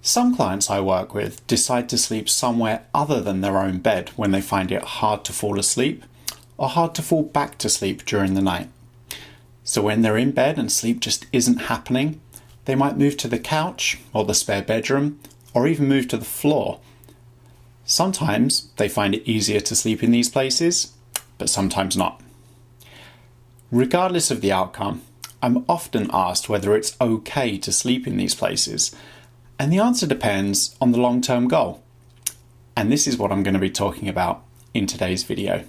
Some clients I work with decide to sleep somewhere other than their own bed when they find it hard to fall asleep or hard to fall back to sleep during the night. So when they're in bed and sleep just isn't happening, they might move to the couch or the spare bedroom or even move to the floor. Sometimes they find it easier to sleep in these places, but sometimes not. Regardless of the outcome, I'm often asked whether it's okay to sleep in these places, and the answer depends on the long-term goal. And this is what I'm going to be talking about in today's video.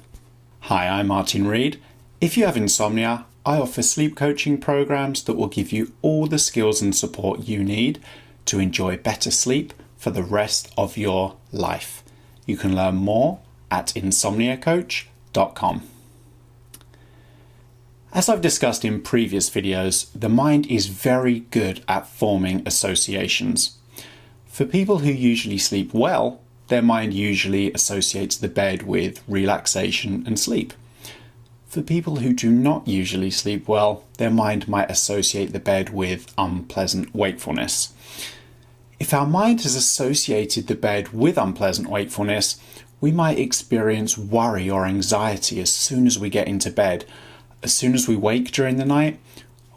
Hi, I'm Martin Reed. If you have insomnia, I offer sleep coaching programs that will give you all the skills and support you need to enjoy better sleep for the rest of your life. You can learn more at insomniacoach.com. As I've discussed in previous videos, the mind is very good at forming associations. For people who usually sleep well, their mind usually associates the bed with relaxation and sleep. For people who do not usually sleep well, their mind might associate the bed with unpleasant wakefulness. If our mind has associated the bed with unpleasant wakefulness, we might experience worry or anxiety as soon as we get into bed, as soon as we wake during the night,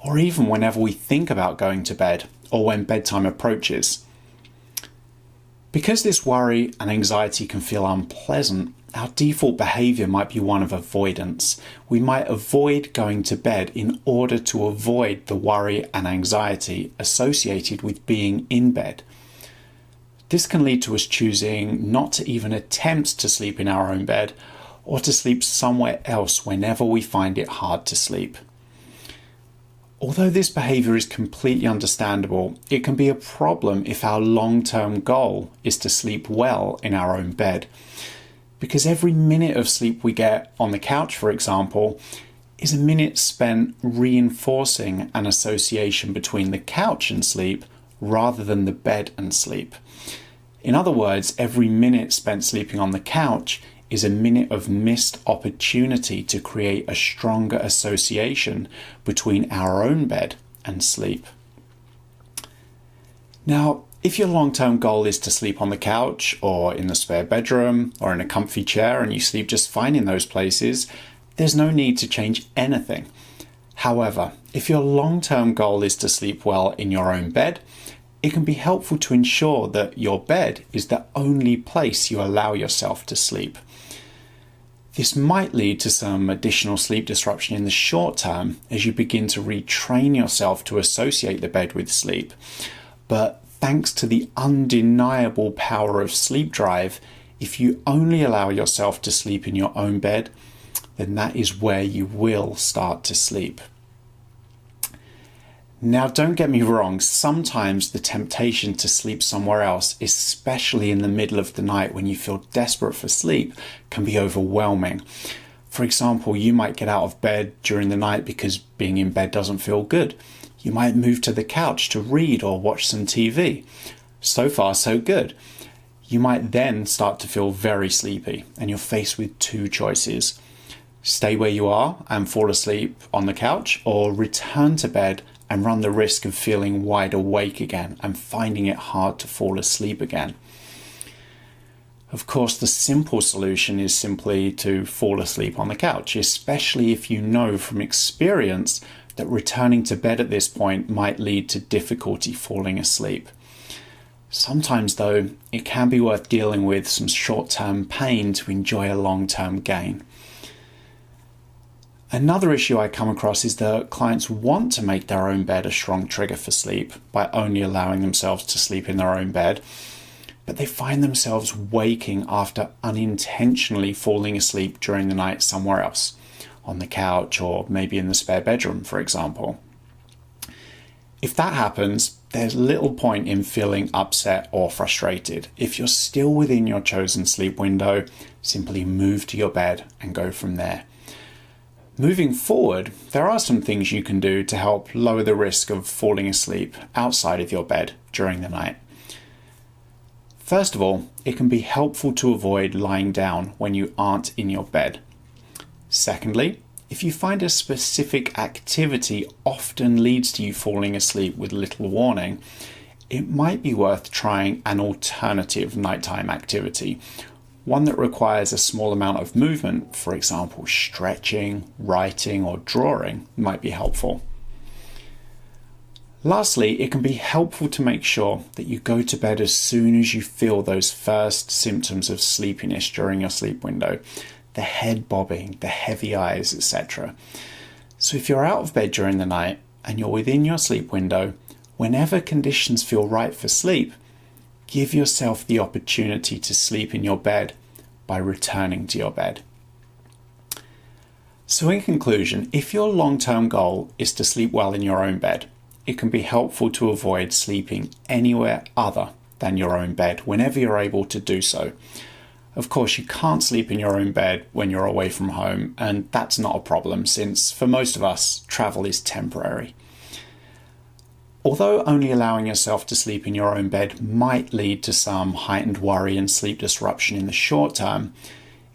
or even whenever we think about going to bed or when bedtime approaches. Because this worry and anxiety can feel unpleasant, our default behaviour might be one of avoidance. We might avoid going to bed in order to avoid the worry and anxiety associated with being in bed. This can lead to us choosing not to even attempt to sleep in our own bed or to sleep somewhere else whenever we find it hard to sleep. Although this behaviour is completely understandable, it can be a problem if our long-term goal is to sleep well in our own bed. Because every minute of sleep we get on the couch, for example, is a minute spent reinforcing an association between the couch and sleep rather than the bed and sleep. In other words, every minute spent sleeping on the couch is a minute of missed opportunity to create a stronger association between our own bed and sleep. Now, if your long-term goal is to sleep on the couch or in the spare bedroom or in a comfy chair and you sleep just fine in those places, there's no need to change anything. However, if your long-term goal is to sleep well in your own bed, it can be helpful to ensure that your bed is the only place you allow yourself to sleep. This might lead to some additional sleep disruption in the short term as you begin to retrain yourself to associate the bed with sleep. But thanks to the undeniable power of sleep drive, if you only allow yourself to sleep in your own bed, then that is where you will start to sleep. Now, don't get me wrong, sometimes the temptation to sleep somewhere else, especially in the middle of the night when you feel desperate for sleep, can be overwhelming. For example, you might get out of bed during the night because being in bed doesn't feel good. You might move to the couch to read or watch some TV. So far, so good. You might then start to feel very sleepy and you're faced with two choices. Stay where you are and fall asleep on the couch, or return to bed and run the risk of feeling wide awake again and finding it hard to fall asleep again. Of course, the simple solution is simply to fall asleep on the couch, especially if you know from experience that returning to bed at this point might lead to difficulty falling asleep. Sometimes, though, it can be worth dealing with some short-term pain to enjoy a long-term gain. Another issue I come across is that clients want to make their own bed a strong trigger for sleep by only allowing themselves to sleep in their own bed, but they find themselves waking after unintentionally falling asleep during the night somewhere else, on the couch or maybe in the spare bedroom, for example. If that happens, there's little point in feeling upset or frustrated. If you're still within your chosen sleep window, simply move to your bed and go from there. Moving forward, there are some things you can do to help lower the risk of falling asleep outside of your bed during the night. First of all, it can be helpful to avoid lying down when you aren't in your bed. Secondly, if you find a specific activity often leads to you falling asleep with little warning, it might be worth trying an alternative nighttime activity, one that requires a small amount of movement. For example, stretching, writing, or drawing might be helpful. Lastly, it can be helpful to make sure that you go to bed as soon as you feel those first symptoms of sleepiness during your sleep window, the head bobbing, the heavy eyes, etc. So if you're out of bed during the night and you're within your sleep window, whenever conditions feel right for sleep, give yourself the opportunity to sleep in your bed by returning to your bed. So in conclusion, if your long-term goal is to sleep well in your own bed, it can be helpful to avoid sleeping anywhere other than your own bed whenever you're able to do so. Of course, you can't sleep in your own bed when you're away from home, and that's not a problem since for most of us, travel is temporary. Although only allowing yourself to sleep in your own bed might lead to some heightened worry and sleep disruption in the short term,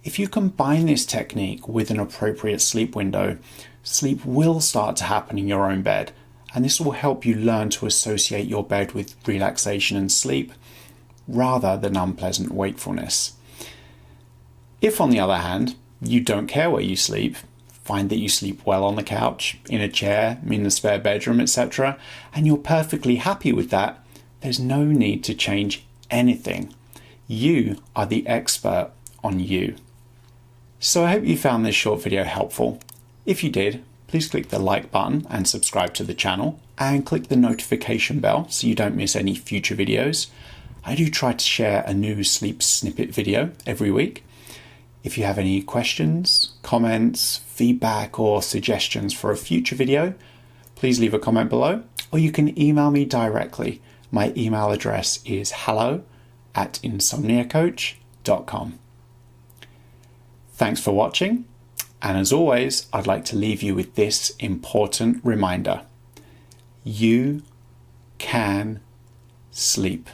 if you combine this technique with an appropriate sleep window, sleep will start to happen in your own bed, and this will help you learn to associate your bed with relaxation and sleep rather than unpleasant wakefulness. If, on the other hand, you don't care where you sleep, find that you sleep well on the couch, in a chair, in the spare bedroom, etc., and you're perfectly happy with that, there's no need to change anything. You are the expert on you. So I hope you found this short video helpful. If you did, please click the like button and subscribe to the channel, and click the notification bell so you don't miss any future videos. I do try to share a new sleep snippet video every week. If you have any questions, comments, feedback, or suggestions for a future video, please leave a comment below, or you can email me directly. My email address is hello@insomniacoach.com. Thanks for watching, and as always, I'd like to leave you with this important reminder. You can sleep.